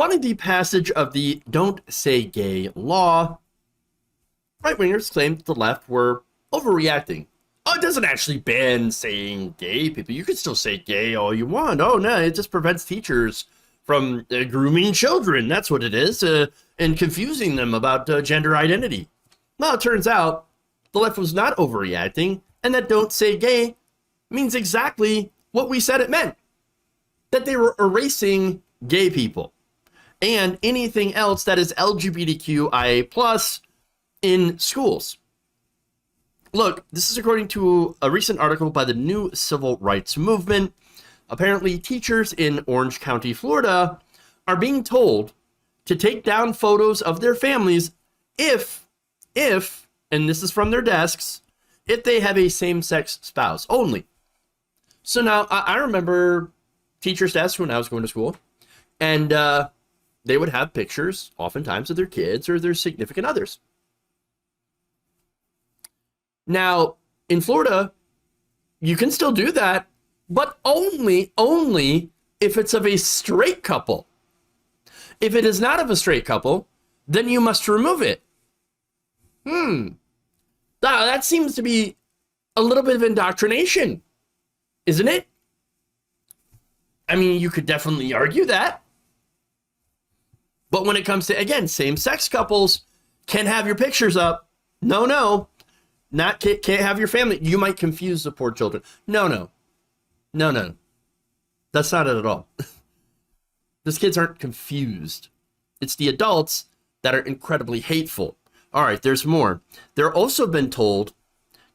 Following the passage of the Don't Say Gay law, right-wingers claimed the left were overreacting. Oh, it doesn't actually ban saying gay people. You can still say gay all you want. Oh, no, it just prevents teachers from grooming children. That's what it is, and confusing them about gender identity. Well, it turns out the left was not overreacting, and that Don't Say Gay means exactly what we said it meant. That they were erasing gay people and anything else that is LGBTQIA+ in schools. Look, this is according to a recent article by the New Civil Rights Movement. Apparently, teachers in Orange County, Florida, are being told to take down photos of their families if, and this is from their desks, if they have a same-sex spouse only. So now, I remember teachers' desks when I was going to school, and they would have pictures, oftentimes, of their kids or their significant others. Now, in Florida, you can still do that, but only if it's of a straight couple. If it is not of a straight couple, then you must remove it. That seems to be a little bit of indoctrination, isn't it? I mean, you could definitely argue that. But when it comes to, again, same-sex couples, can't have your pictures up. No. Can't have your family. You might confuse the poor children. No. That's not it at all. Those kids aren't confused. It's the adults that are incredibly hateful. All right, there's more. They're also been told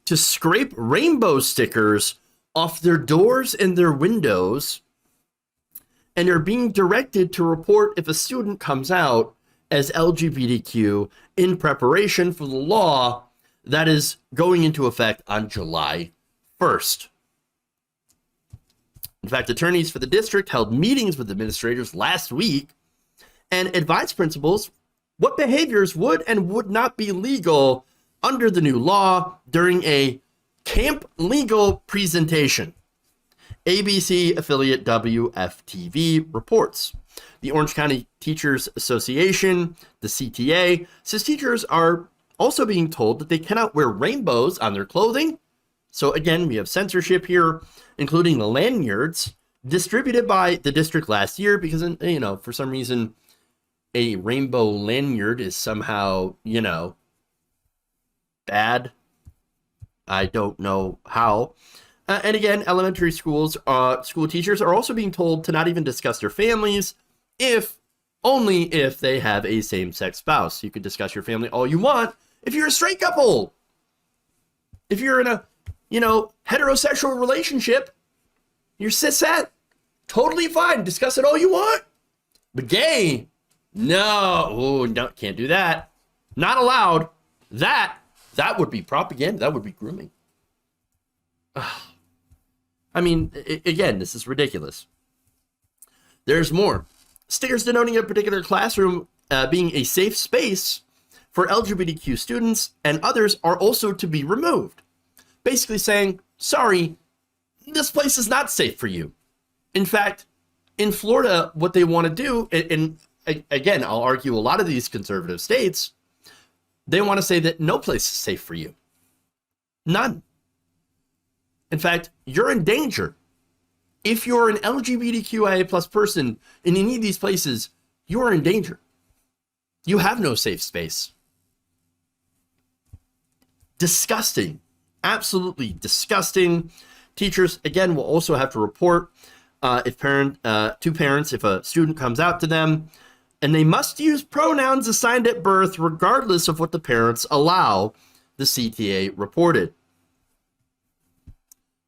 to scrape rainbow stickers off their doors and their windows, and are being directed to report if a student comes out as LGBTQ in preparation for the law that is going into effect on July 1st. In fact, attorneys for the district held meetings with administrators last week and advised principals what behaviors would and would not be legal under the new law during a Camp Legal presentation. ABC affiliate WFTV reports. The Orange County Teachers Association, the CTA, says teachers are also being told that they cannot wear rainbows on their clothing. So again, we have censorship here, including the lanyards distributed by the district last year because, for some reason, a rainbow lanyard is somehow, bad. I don't know how. And again, elementary schools, school teachers are also being told to not even discuss their families only if they have a same-sex spouse. You can discuss your family all you want if you're a straight couple. If you're in a, heterosexual relationship, you're cishet, totally fine. Discuss it all you want. But gay, no, can't do that. Not allowed. That would be propaganda. That would be grooming. I mean, again, this is ridiculous. There's more. Stickers denoting a particular classroom being a safe space for LGBTQ students and others are also to be removed. Basically saying, sorry, this place is not safe for you. In fact, in Florida, what they want to do, and again, I'll argue a lot of these conservative states, they want to say that no place is safe for you. None. In fact, you're in danger. If you're an LGBTQIA+ person in any of these places, you are in danger. You have no safe space. Disgusting. Absolutely disgusting. Teachers, again, will also have to report to parents if a student comes out to them, and they must use pronouns assigned at birth regardless of what the parents allow, the CTA reported.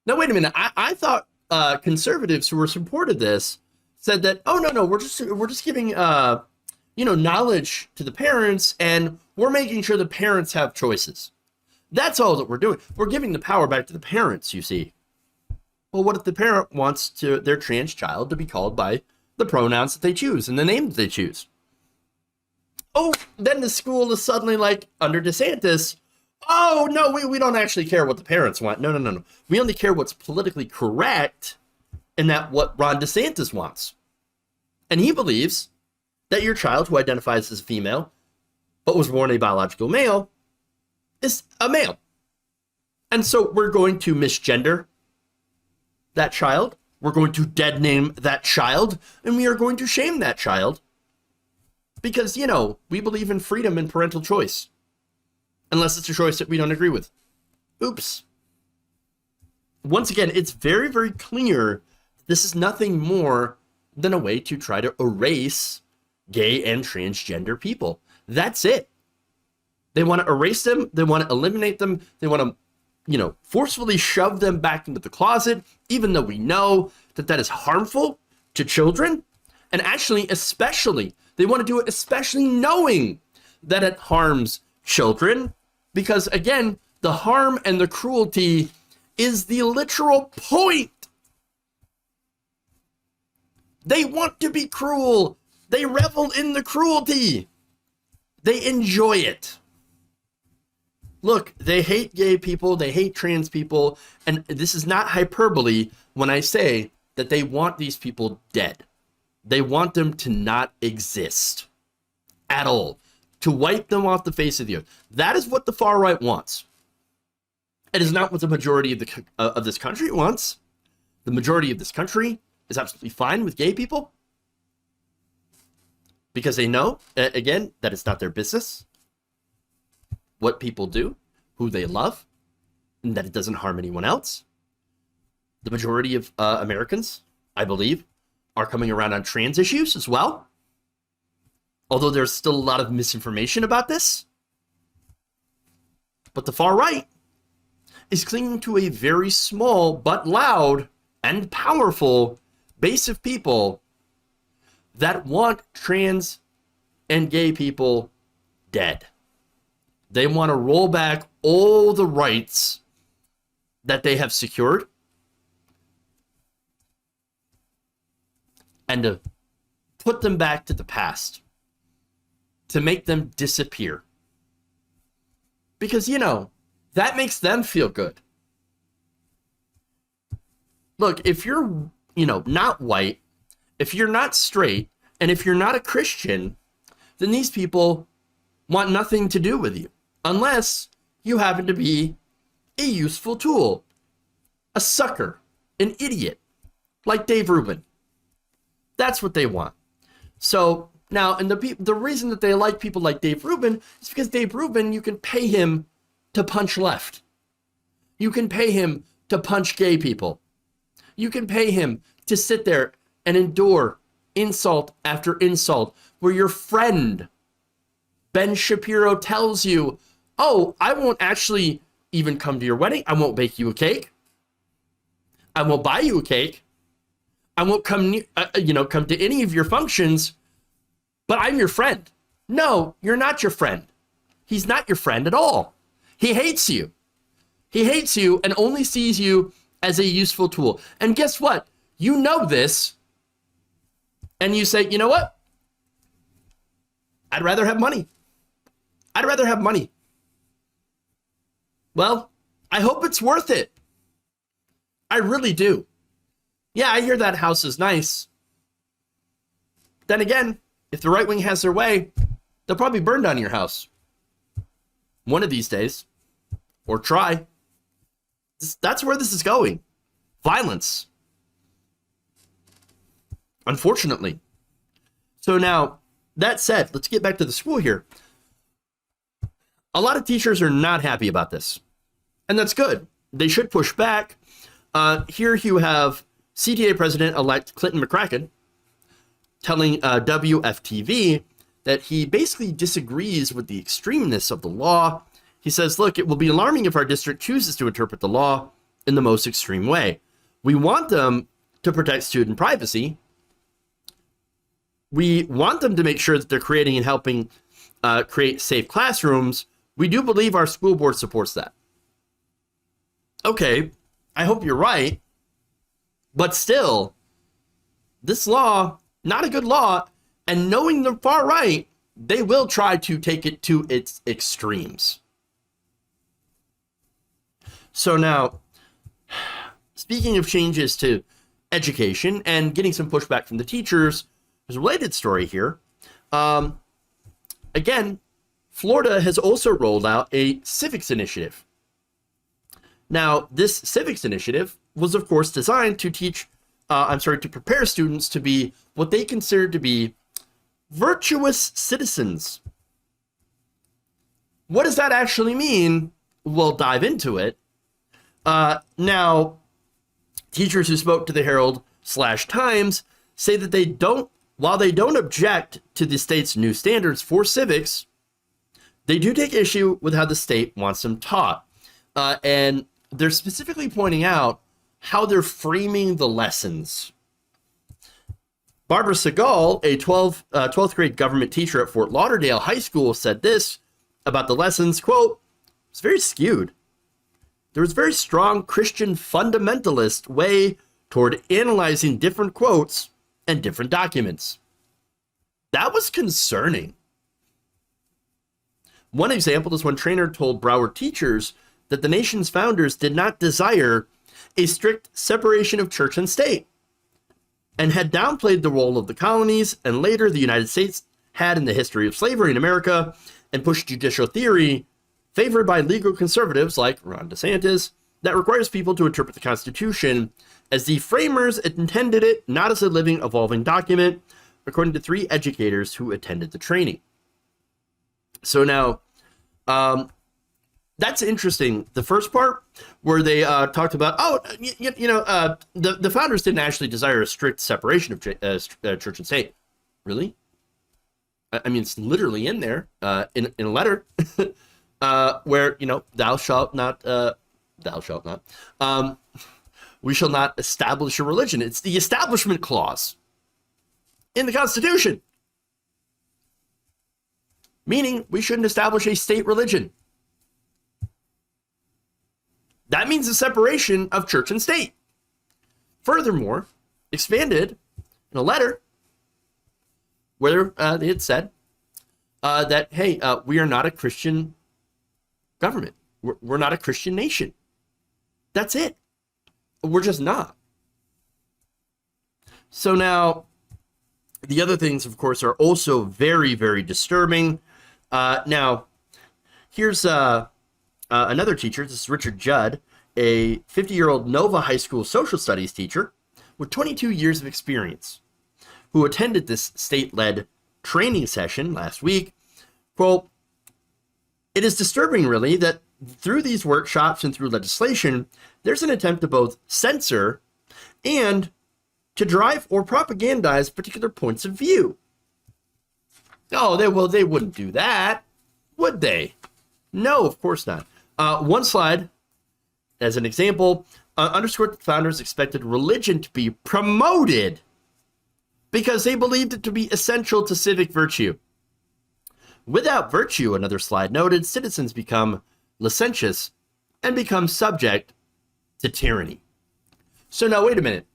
Now, wait a minute. I thought conservatives who were supported this said that, oh, no, we're just giving, knowledge to the parents, and we're making sure the parents have choices. That's all that we're doing. We're giving the power back to the parents, you see. Well, what if the parent wants their trans child to be called by the pronouns that they choose and the name that they choose? Oh, then the school is suddenly like, under DeSantis, oh, no, we don't actually care what the parents want. No. We only care what's politically correct, and that what Ron DeSantis wants. And he believes that your child who identifies as a female but was born a biological male is a male. And so we're going to misgender that child. We're going to dead name that child, and we are going to shame that child because, you know, we believe in freedom and parental choice, unless it's a choice that we don't agree with. Oops. Once again, it's very, very clear this is nothing more than a way to try to erase gay and transgender people. That's it. They want to erase them. They want to eliminate them. They want to, you know, forcefully shove them back into the closet, even though we know that that is harmful to children. And actually, especially, they want to do it especially knowing that it harms children. Because again, the harm and the cruelty is the literal point. They want to be cruel. They revel in the cruelty. They enjoy it. Look, they hate gay people, they hate trans people, and this is not hyperbole when I say that they want these people dead. They want them to not exist at all, to wipe them off the face of the earth. That is what the far right wants. It is not what the majority of this country wants. The majority of this country is absolutely fine with gay people because they know, again, that it's not their business what people do, who they love, and that it doesn't harm anyone else. The majority of Americans, I believe, are coming around on trans issues as well. Although there's still a lot of misinformation about this. But the far right is clinging to a very small but loud and powerful base of people that want trans and gay people dead. They want to roll back all the rights that they have secured and to put them back to the past, to make them disappear. Because, you know, that makes them feel good. Look, if you're, you know, not white, if you're not straight, and if you're not a Christian, then these people want nothing to do with you. Unless you happen to be a useful tool, a sucker, an idiot, like Dave Rubin. That's what they want. So now, and the reason that they like people like Dave Rubin is because Dave Rubin, you can pay him to punch left. You can pay him to punch gay people. You can pay him to sit there and endure insult after insult, where your friend Ben Shapiro tells you, oh, I won't actually even come to your wedding. I won't bake you a cake. I won't buy you a cake. I won't come to any of your functions, but I'm your friend. No, you're not your friend. He's not your friend at all. He hates you. He hates you and only sees you as a useful tool. And guess what? You know this. And you say, you know what? I'd rather have money. I'd rather have money. Well, I hope it's worth it. I really do. Yeah, I hear that house is nice. Then again, if the right wing has their way, they'll probably burn down your house one of these days, or try. That's where this is going. Violence. Unfortunately. So now, that said, let's get back to the school here. A lot of teachers are not happy about this. And that's good. They should push back. Here you have CTA President-elect Clinton McCracken telling WFTV that he basically disagrees with the extremeness of the law. He says, look, it will be alarming if our district chooses to interpret the law in the most extreme way. We want them to protect student privacy. We want them to make sure that they're creating and helping create safe classrooms. We do believe our school board supports that. Okay, I hope you're right. But still, this law, not a good law, and knowing the far right, they will try to take it to its extremes. So now, speaking of changes to education and getting some pushback from the teachers, there's a related story here. Again, Florida has also rolled out a civics initiative. Now, this civics initiative was, of course, designed to to prepare students to be what they consider to be virtuous citizens. What does that actually mean? We'll dive into it. Now, teachers who spoke to the Herald/Times say that while they don't object to the state's new standards for civics, they do take issue with how the state wants them taught. And they're specifically pointing out how they're framing the lessons. Barbara Segal, a 12th grade government teacher at Fort Lauderdale High School, said this about the lessons, quote, "It's very skewed. There was a very strong Christian fundamentalist way toward analyzing different quotes and different documents." That was concerning. One example is when Traynor told Broward teachers that the nation's founders did not desire a strict separation of church and state, and had downplayed the role of the colonies and later the United States had in the history of slavery in America, and pushed judicial theory favored by legal conservatives like Ron DeSantis that requires people to interpret the Constitution as the framers intended it, not as a living, evolving document, according to 3 educators who attended the training. So now, that's interesting. The first part where they talked about, the founders didn't actually desire a strict separation of church and state. Really? I mean, it's literally in there in a letter where, thou shalt not, we shall not establish a religion. It's the Establishment Clause in the Constitution, meaning we shouldn't establish a state religion. That means the separation of church and state. Furthermore, expanded in a letter where they had said that, hey, we are not a Christian government. We're not a Christian nation. That's it. We're just not. So now, the other things, of course, are also very, very disturbing. Now, here's another teacher. This is Richard Judd, a 50-year-old Nova High School social studies teacher with 22 years of experience, who attended this state-led training session last week. Quote, "It is disturbing, really, that through these workshops and through legislation, there's an attempt to both censor and to drive or propagandize particular points of view." Oh, they wouldn't do that, would they? No, of course not. One slide, as an example, underscored that founders expected religion to be promoted because they believed it to be essential to civic virtue. Without virtue, another slide noted, citizens become licentious and become subject to tyranny. So now, wait a minute.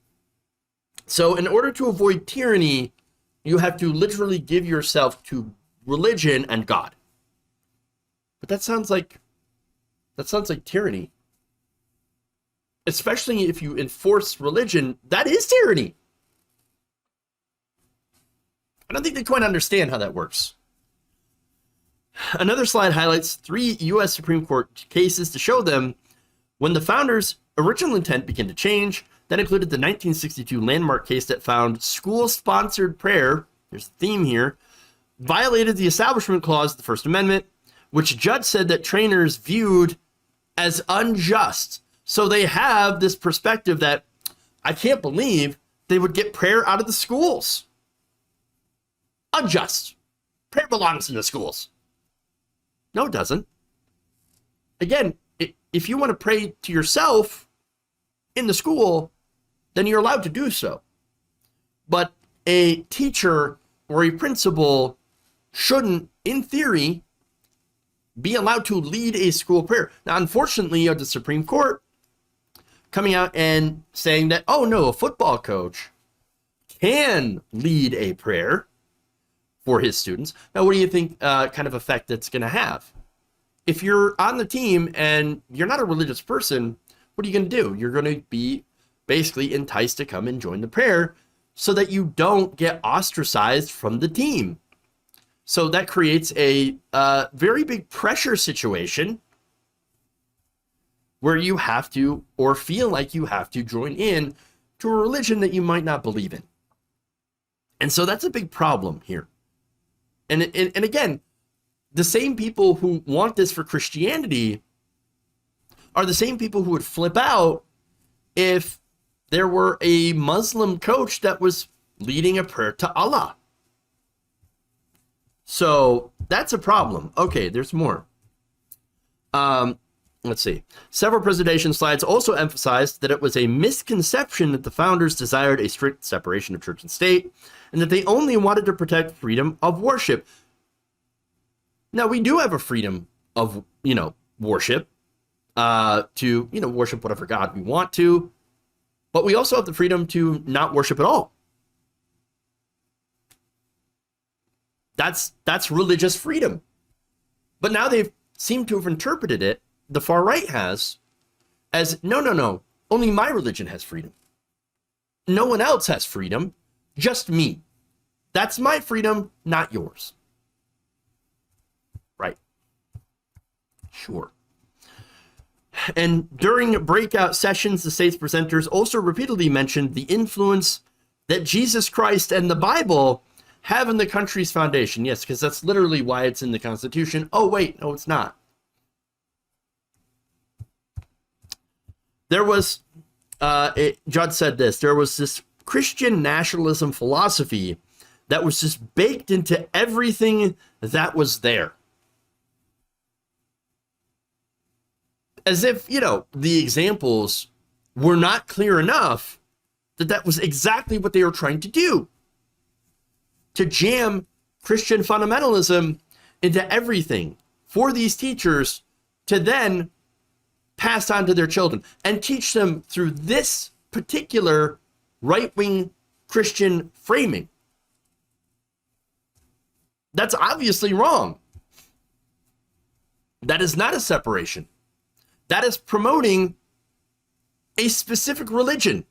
So in order to avoid tyranny, you have to literally give yourself to religion and God. But that sounds like tyranny. Especially if you enforce religion, that is tyranny. I don't think they quite understand how that works. Another slide highlights 3 U.S. Supreme Court cases to show them when the founders' original intent began to change. That included the 1962 landmark case that found school-sponsored prayer, there's a theme here, violated the Establishment Clause of the First Amendment, which Judd said that trainers viewed as unjust. So they have this perspective that I can't believe they would get prayer out of the schools. Unjust. Prayer belongs in the schools. No, it doesn't. Again, if you want to pray to yourself in the school, then you're allowed to do so. But a teacher or a principal shouldn't, in theory, be allowed to lead a school prayer. Now, unfortunately, you have the Supreme Court coming out and saying that, oh no, a football coach can lead a prayer for his students. Now, what do you think kind of effect that's going to have? If you're on the team and you're not a religious person, what are you going to do? You're going to be basically enticed to come and join the prayer so that you don't get ostracized from the team. So that creates a very big pressure situation where you have to, or feel like you have to, join in to a religion that you might not believe in. And so that's a big problem here. And again, the same people who want this for Christianity are the same people who would flip out if there were a Muslim coach that was leading a prayer to Allah. So that's a problem. Okay, there's more. Let's see. Several presentation slides also emphasized that it was a misconception that the founders desired a strict separation of church and state, and that they only wanted to protect freedom of worship. Now, we do have a freedom of, worship, to, worship whatever God we want to, but we also have the freedom to not worship at all. That's religious freedom. But now they've seemed to have interpreted it, the far right has, as no, only my religion has freedom. No one else has freedom, just me. That's my freedom, not yours. Right. Sure. And during breakout sessions, the state's presenters also repeatedly mentioned the influence that Jesus Christ and the Bible have in the country's foundation. Yes, because that's literally why it's in the Constitution. Oh, wait, no, it's not. There was, Judd said this, there was this Christian nationalism philosophy that was just baked into everything that was there. As if, the examples were not clear enough that was exactly what they were trying to do. To jam Christian fundamentalism into everything for these teachers to then pass on to their children and teach them through this particular right-wing Christian framing. That's obviously wrong. That is not a separation. That is promoting a specific religion.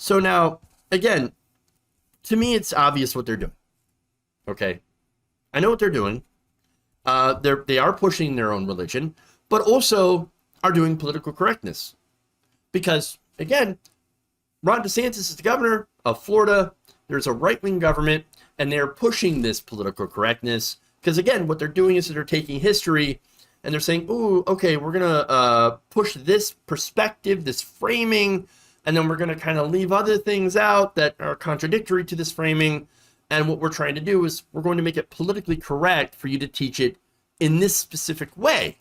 So now, again, to me, it's obvious what they're doing. Okay? I know what they're doing. They are pushing their own religion, but also are doing political correctness. Because, again, Ron DeSantis is the governor of Florida. There's a right-wing government, and they're pushing this political correctness. Because, again, what they're doing is they're taking history, and they're saying, ooh, okay, we're going to push this perspective, this framing, and then we're going to kind of leave other things out that are contradictory to this framing. And what we're trying to do is we're going to make it politically correct for you to teach it in this specific way.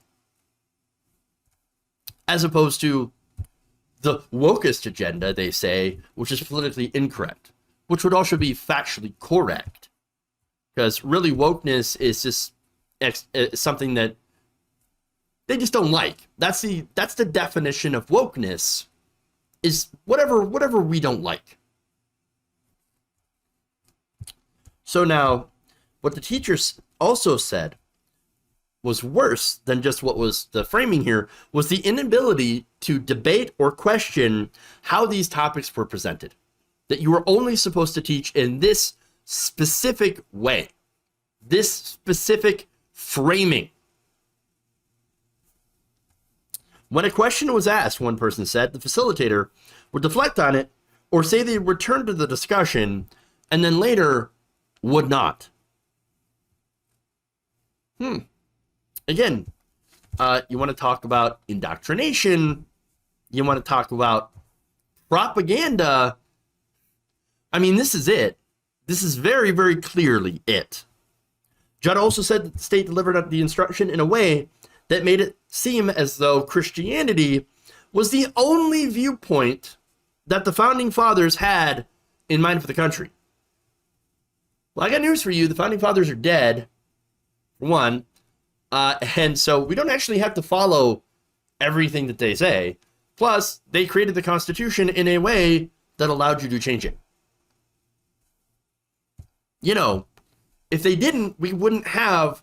As opposed to the wokest agenda, they say, which is politically incorrect, which would also be factually correct. Because really wokeness is just something that they just don't like. That's the definition of wokeness, is whatever we don't like. So now, what the teachers also said was worse than just what was the framing here, was the inability to debate or question how these topics were presented. That you were only supposed to teach in this specific way, this specific framing. When a question was asked, one person said, the facilitator would deflect on it or say they returned to the discussion and then later would not. Again, you want to talk about indoctrination, you want to talk about propaganda. I mean, this is it. This is very, very clearly it. Judd also said that the state delivered the instruction in a way that made it seem as though Christianity was the only viewpoint that the founding fathers had in mind for the country. Well, I got news for you. The founding fathers are dead, for one. And so we don't actually have to follow everything that they say. Plus, they created the Constitution in a way that allowed you to change it. If they didn't, we wouldn't have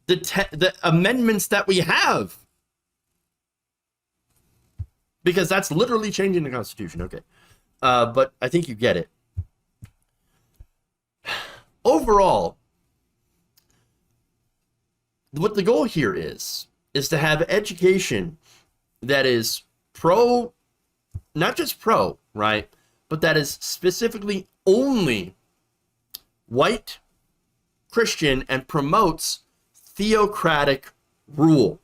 the amendments that we have. Because that's literally changing the Constitution. Okay. But I think you get it. overall, what the goal here is to have education that is pro, not just pro, right? But that is specifically only white, Christian, and promotes theocratic rule.